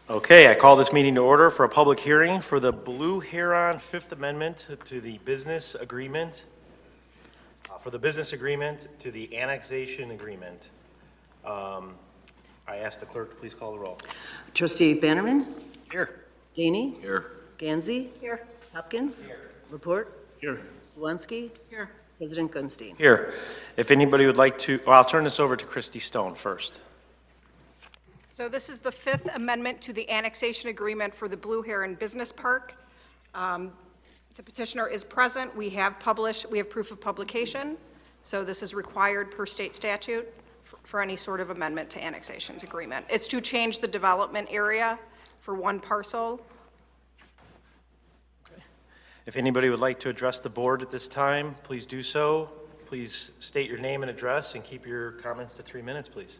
Okay, I call this meeting to order for a public hearing for the Blue Heron Fifth Amendment to the business agreement, to the annexation agreement. I ask the clerk to please call the roll. Trustee Bannerman? Here. Daney? Here. Gansey? Here. Hopkins? Laporte? Here. Swansky? Here. President Gunstein. Here. If anybody would like to, well, I'll turn this over to Christy Stone first. So this is the Fifth Amendment to the Annexation Agreement for the Blue Heron Business Park. The petitioner is present. We have proof of publication. So this is required per state statute for any sort of amendment to annexations agreement. It's to change the development area for one parcel. If anybody would like to address the board at this time, please do so. Please state your name and address and keep your comments to 3 minutes, please.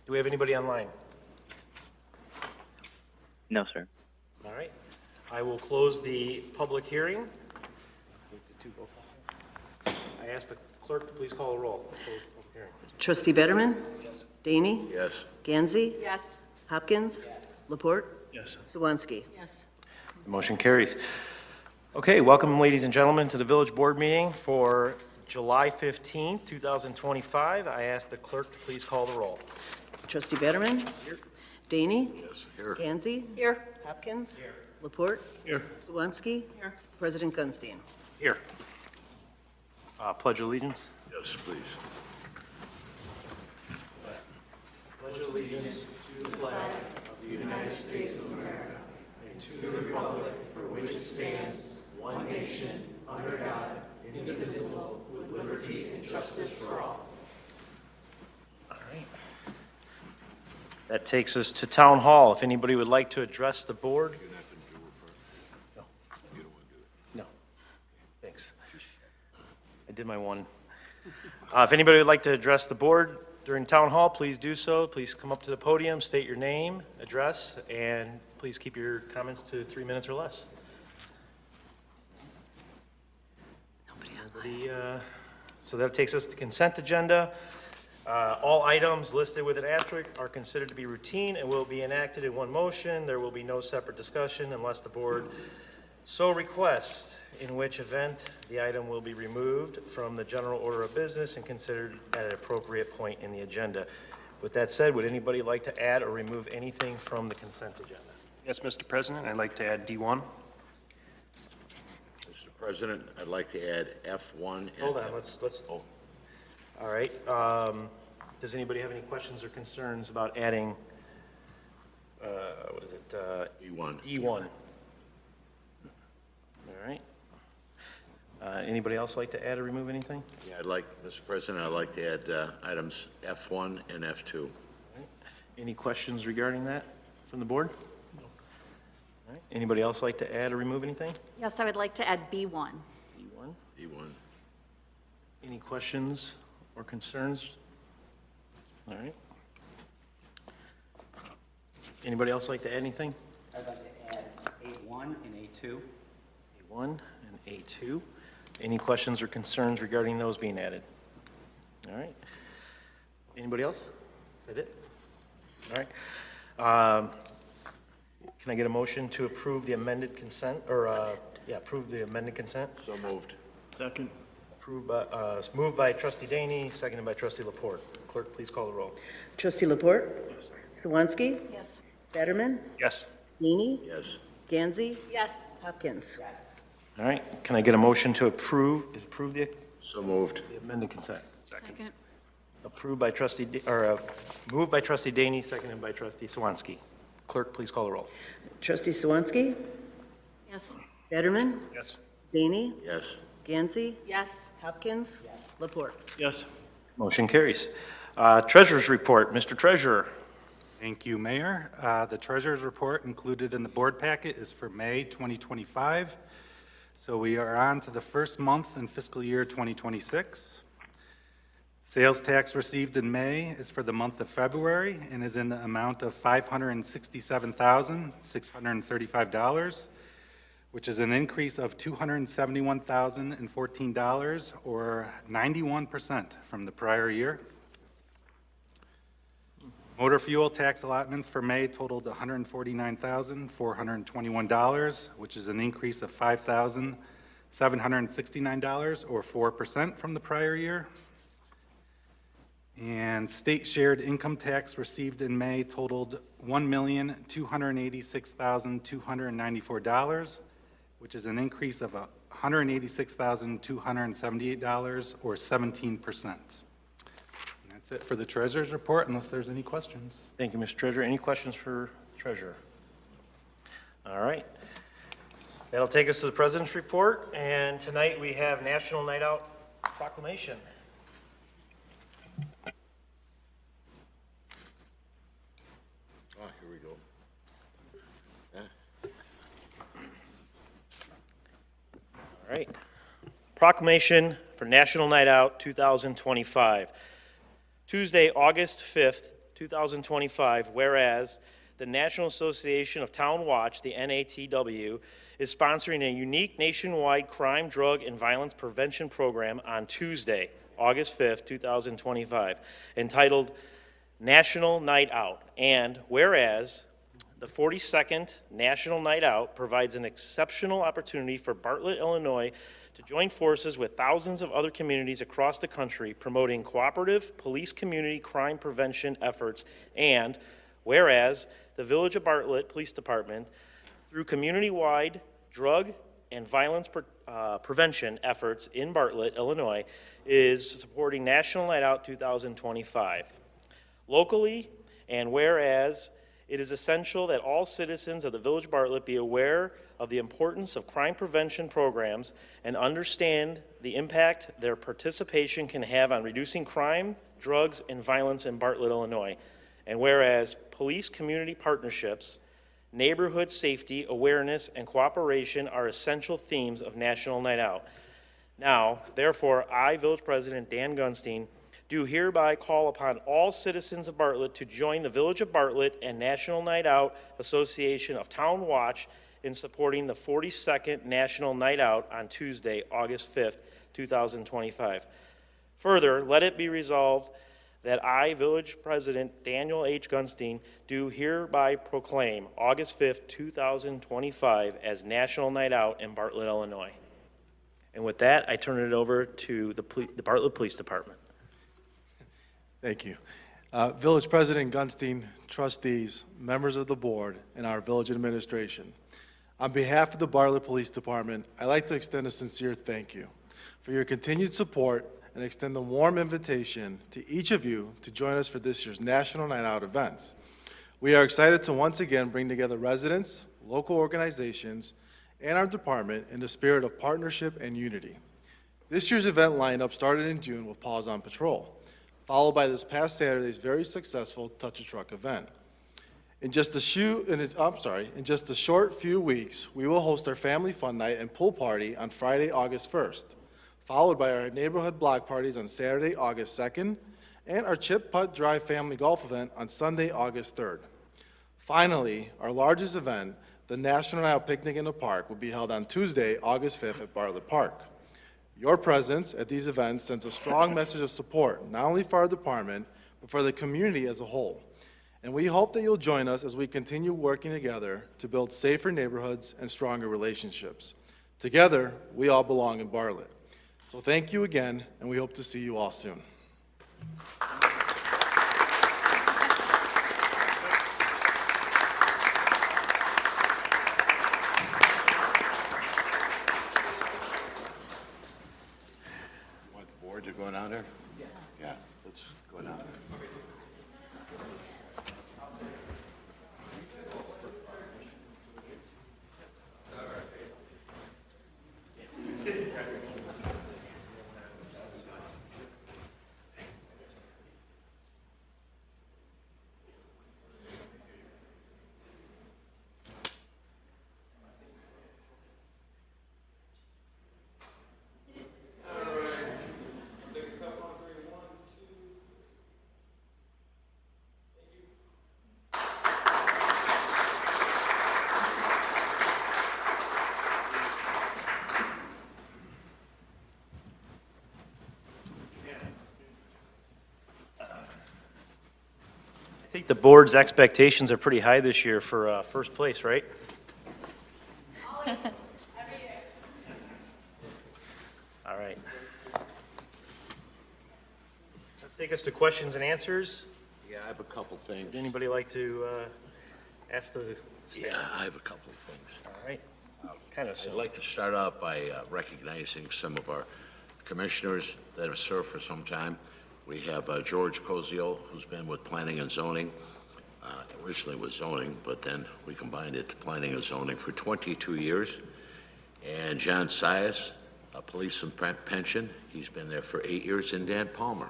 Do we have anybody online? No, sir. All right. I will close the public hearing. I ask the clerk to please call the roll. Close the public hearing. Trustee Bannerman? Yes. Daney? Yes. Gansey? Yes. Hopkins? Laporte? Yes. Swansky. Yes. The motion carries. Okay, welcome, ladies and gentlemen, to the village board meeting for July 15th, 2025. I ask the clerk to please call the roll. Trustee Bannerman? Here. Daney? Yes. Here. Gansey? Here. Hopkins? Here. Laporte? Here. Swansky? Here. President Gunstein. Here. Pledge allegiance. Yes, please. Pledge allegiance to the flag of the United States of America and to the republic for which it stands, one nation, under God, indivisible, with liberty and justice for all. All right. That takes us to Town Hall. If anybody would like to address the board. You're not going to do it, No. You don't want to do it. No. Thanks. I did my one. If anybody would like to address the board during Town Hall, please do so. Please come up to the podium, state your name, address, and please keep your comments to 3 minutes or less. So that takes us to consent agenda. All items listed with an asterisk are considered to be routine and will be enacted in one motion. There will be no separate discussion unless the board so requests, in which event the item will be removed from the general order of business and considered at an appropriate point in the agenda. With that said, would anybody like to add or remove anything from the consent agenda? Yes, Mr. President, I'd like to add D1. Mr. President, I'd like to add F1 and... Hold on, let's, all right. Does anybody have any questions or concerns about adding, what is it? D1. D1. All right. Anybody else like to add or remove anything? Yeah, Mr. President, I'd like to add items F1 and F2. Any questions regarding that from the board? No. All right. Anybody else like to add or remove anything? Yes, I would like to add B1. D1. D1. Any questions or concerns? All right. Anybody else like to add anything? I'd like to add A1 and A2. A1 and A2. Any questions or concerns regarding those being added? All right. Anybody else? Is that it? All right. Can I get a motion to approve the amended consent, or, approve the amended consent? So moved. Second. Moved by trustee Daney, seconded by trustee Laporte. Clerk, please call the roll. Trustee Laporte? Yes. Swansky? Yes. Bannerman? Yes. Daney? Yes. Gansey? Yes. Hopkins? All right. Can I get a motion to approve the So moved. amended consent? Second. Moved by trustee Daney, seconded by trustee Swansky. Clerk, please call the roll. Trustee Swansky? Yes. Bannerman? Yes. Daney? Yes. Gansey? Yes. Hopkins? Laporte? Yes. Motion carries. Treasurer's report. Mr. Treasurer. Thank you, Mayor. The Treasurer's report included in the board packet is for May 2025. So we are on to the first month in fiscal year 2026. Sales tax received in May is for the month of February and is in the amount of $567,635, which is an increase of $271,014, or 91% from the prior year. Motor fuel tax allotments for May totaled $149,421, which is an increase of $5,769, or 4% from the prior year. And state shared income tax received in May totaled $1,286,294, which is an increase of $186,278, or 17%. And that's it for the treasurer's report, unless there's any questions. Thank you, Mr. Treasurer. Any questions for the Treasurer? All right. That'll take us to the President's report, and tonight we have National Night Out Proclamation. Oh, here we go. All right. Proclamation for National Night Out 2025. Tuesday, August 5th, 2025, whereas the National Association of Town Watch, the NATW, is sponsoring a unique nationwide crime, drug, and violence prevention program on Tuesday, August 5th, 2025, entitled National Night Out. And whereas the 42nd National Night Out provides an exceptional opportunity for Bartlett, Illinois, to join forces with thousands of other communities across the country promoting cooperative police community crime prevention efforts. And whereas the Village of Bartlett Police Department, through community-wide drug and violence prevention efforts in Bartlett, Illinois, is supporting National Night Out 2025. Locally, and whereas it is essential that all citizens of the Village of Bartlett be aware of the importance of crime prevention programs and understand the impact their participation can have on reducing crime, drugs, and violence in Bartlett, Illinois. And whereas police community partnerships, neighborhood safety, awareness, and cooperation are essential themes of National Night Out. Now, therefore, I, Village President Dan Gunstein, do hereby call upon all citizens of Bartlett to join the Village of Bartlett and National Night Out Association of Town Watch in supporting the 42nd National Night Out on Tuesday, August 5th, 2025. Further, let it be resolved that I, Village President Daniel H. Gunstein, do hereby proclaim August 5th, 2025 as National Night Out in Bartlett, Illinois. And with that, I turn it over to the Bartlett Police Department. Thank you. Village President Gunstein, trustees, members of the board, and our village administration. On behalf of the Bartlett Police Department, I'd like to extend a sincere thank you for your continued support and extend a warm invitation to each of you to join us for this year's National Night Out events. We are excited to once again bring together residents, local organizations, and our department in the spirit of partnership and unity. This year's event lineup started in June with Paws on Patrol, followed by this past Saturday's very successful Touch a Truck event. In just a short few weeks, we will host our family fun night and pool party on Friday, August 1st, followed by our neighborhood block parties on Saturday, August 2nd, and our Chip Putt Drive family golf event on Sunday, August 3rd. Finally, our largest event, the National Night Out Picnic in the Park, will be held on Tuesday, August 5th at Bartlett Park. Your presence at these events sends a strong message of support, not only for our department, but for the community as a whole. And we hope that you'll join us as we continue working together to build safer neighborhoods and stronger relationships. Together, we all belong in Bartlett. So thank you again, and we hope to see you all soon. Want the board to go down there? Yeah, let's go down there. think the board's expectations are pretty high this year for first place, right? All right. That'll take us to questions and answers. Yeah, I have a couple things. Would anybody like to ask the staff? Yeah, I have a couple of things. All right. Kind of I'd soon. like to start out by recognizing some of our commissioners that have served for some time. We have George Cozio, who's been with Planning and Zoning, originally with Zoning, but then we combined it to Planning and Zoning for 22 years. And John Sias, Police and Pension, he's been there for 8 years, and Dan Palmer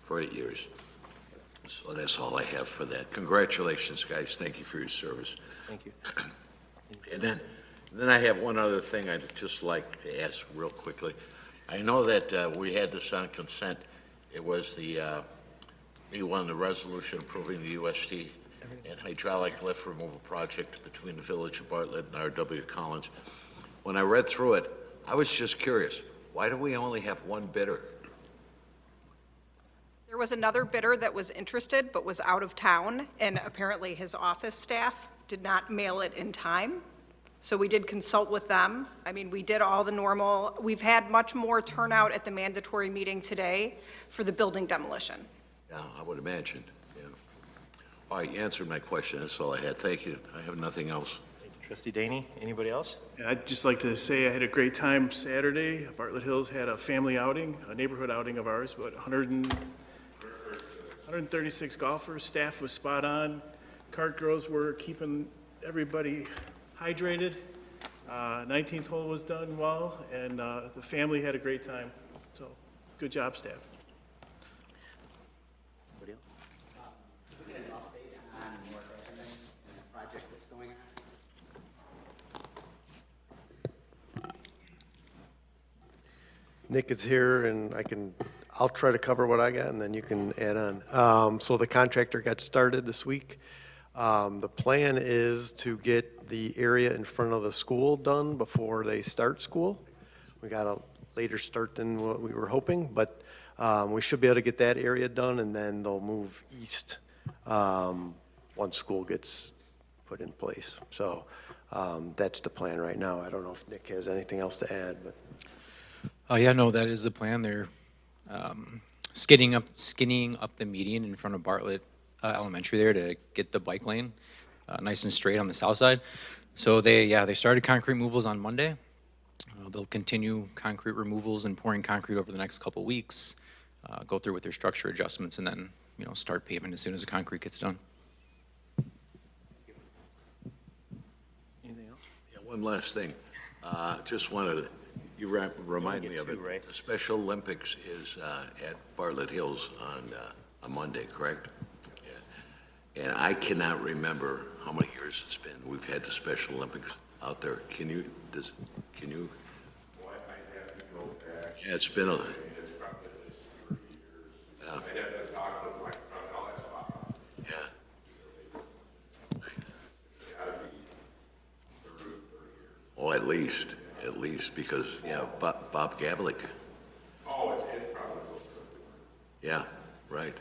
for 8 years. So that's all I have for that. Congratulations, guys. Thank you for your service. Thank you. And then I have one other thing I'd just like to ask real quickly. I know that we had this on consent. It was the B1, the resolution approving the UST and hydraulic lift removal project between the Village of Bartlett and R.W. Collins. When I read through it, I was just curious, why do we only have one bidder? There was another bidder that was interested but was out of town, and apparently his office staff did not mail it in time. So we did consult with them. I mean, we did all the normal. We've had much more turnout at the mandatory meeting today for the building demolition. Yeah, I would imagine, yeah. All right, you answered my question. That's all I had. Thank you. I have nothing else. Thank you, Trustee Daney. Anybody else? Yeah, I'd just like to say I had a great time Saturday. Bartlett Hills had a family outing, a neighborhood outing of ours, but 136 golfers. Staff was spot on. Cart girls were keeping everybody hydrated. 19th hole was done well, and the family had a great time. So, good job, staff. Anybody else? An update on more government and the project that's going on? Nick is here, and I'll try to cover what I got, and then you can add on. So the contractor got started this week. The plan is to get the area in front of the school done before they start school. We got a later start than what we were hoping, but we should be able to get that area done, and then they'll move east once school gets put in place. So that's the plan right now. I don't know if Nick has anything else to add, but. Yeah, no, that is the plan. They're skinning up the median in front of Bartlett Elementary there to get the bike lane nice and straight on the south side. So they started concrete removals on Monday. They'll continue concrete removals and pouring concrete over the next couple weeks, go through with their structure adjustments, and then start paving as soon as the concrete gets done. Anything else? Yeah, one last thing. Just wanted to, you remind me of it. Right? The Special Olympics is at Bartlett Hills on Monday, correct? Yeah. And I cannot remember how many years it's been. We've had the Special Olympics out there. Can you? Well, I have to go back. Yeah, it's been a. It's probably at least 30 years. Yeah. I have to talk to my son. I'll ask Bob. Yeah. Oh, at least, because, Bob Gavlik. Oh, it's probably close to it. Yeah, right.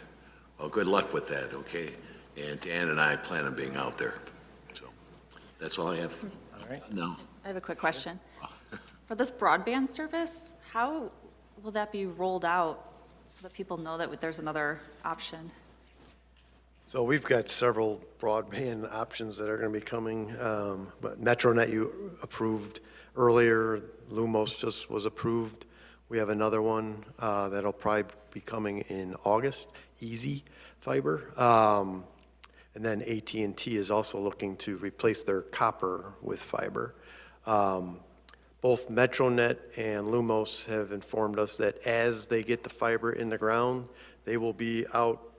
Well, good luck with that, okay? And Dan and I plan on being out there. So, that's all I have. All right. No. I have a quick question. For this broadband service, how will that be rolled out so that people know that there's another option? So we've got several broadband options that are going to be coming, but MetroNet you approved earlier, Lumos just was approved. We have another one that'll probably be coming in August, Easy Fiber. And then AT&T is also looking to replace their copper with fiber. Both MetroNet and Lumos have informed us that as they get the fiber in the ground, they will be out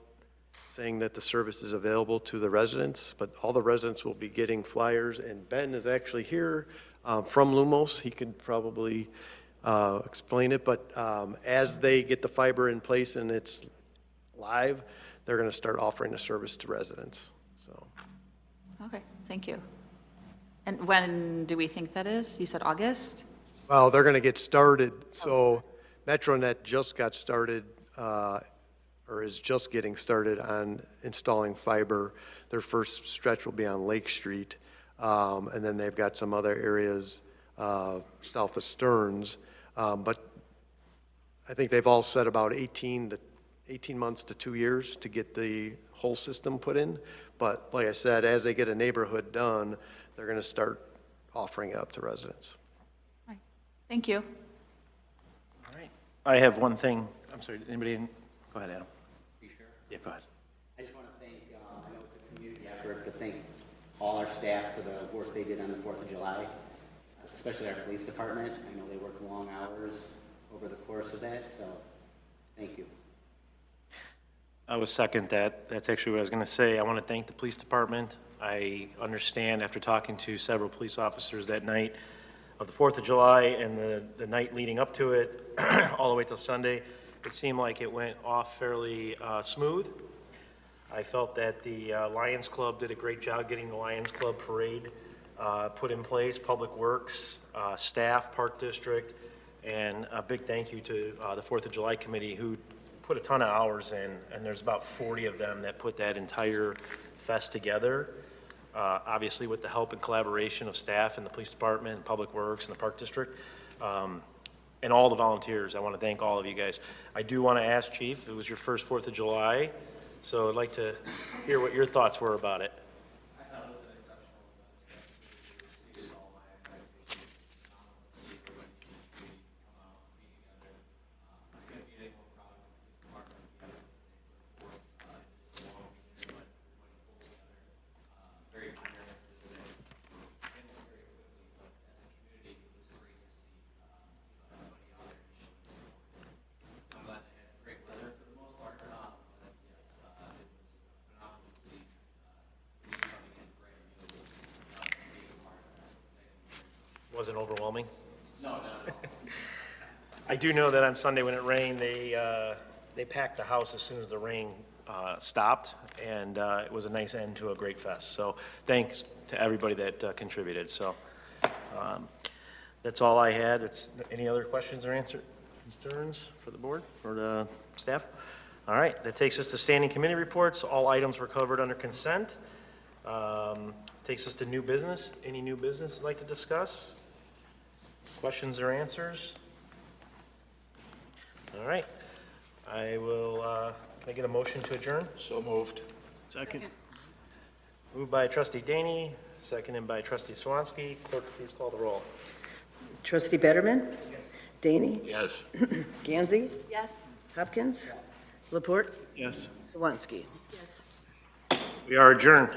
saying that the service is available to the residents, but all the residents will be getting flyers, and Ben is actually here from Lumos. He could probably explain it, but as they get the fiber in place and it's live, they're going to start offering the service to residents. So. Okay, thank you. And when do we think that is? You said August? Well, they're going to get started. So MetroNet just got started or is just getting started on installing fiber. Their first stretch will be on Lake Street, and then they've got some other areas south of Stearns. But I think they've all said about 18 months to 2 years to get the whole system put in. But like I said, as they get a neighborhood done, they're going to start offering it up to residents. Right. Thank you. All right. I have one thing. I'm sorry, anybody? Go ahead, Adam. You sure? Yeah, go ahead. I just want to thank, I know it's a community effort, but thank all our staff for the work they did on the 4th of July, especially our police department. I know they worked long hours over the course of that, so thank you. I would second that. That's actually what I was going to say. I want to thank the police department. I understand after talking to several police officers that night of the 4th of July and the night leading up to it, all the way till Sunday, it seemed like it went off fairly smooth. I felt that the Lions Club did a great job getting the Lions Club parade put in place, Public Works, staff, Park District, and a big thank you to the 4th of July Committee who put a ton of hours in, and there's about 40 of them that put that entire fest together. Obviously with the help and collaboration of staff and the police department, Public Works, and the Park District, and all the volunteers. I want to thank all of you guys. I do want to ask, Chief, it was your first 4th of July, so I'd like to hear what your thoughts were about it. I thought it was an exceptional event. Exceeded all my expectations. To see everybody from the community come out, be together. I couldn't be any more proud of the police department because they put forth just a long weekend, but everybody pulled together. Very honest to say. It went very quickly, but as a community, it was great to see everybody out there showing support. I'm glad they had great weather for the most part. But yes, it was phenomenal to see me coming in brand new, being a part of that. So thank you. Wasn't overwhelming? No, not at all. I do know that on Sunday when it rained, they packed the house as soon as the rain stopped, and it was a nice end to a great fest. So thanks to everybody that contributed. So that's all I had. Any other questions or concerns for the board or the staff? All right, that takes us to standing committee reports. All items were covered under consent. Takes us to new business. Any new business you'd like to discuss? Questions or answers? All right. I will, can I get a motion to adjourn? So moved. Second. Moved by trustee Daney, seconded by trustee Swansky. Clerk, please call the roll. Trustee Betterman? Yes. Daney? Yes. Gansey? Yes. Hopkins? Laporte? Yes. Swansky? Yes. We are adjourned.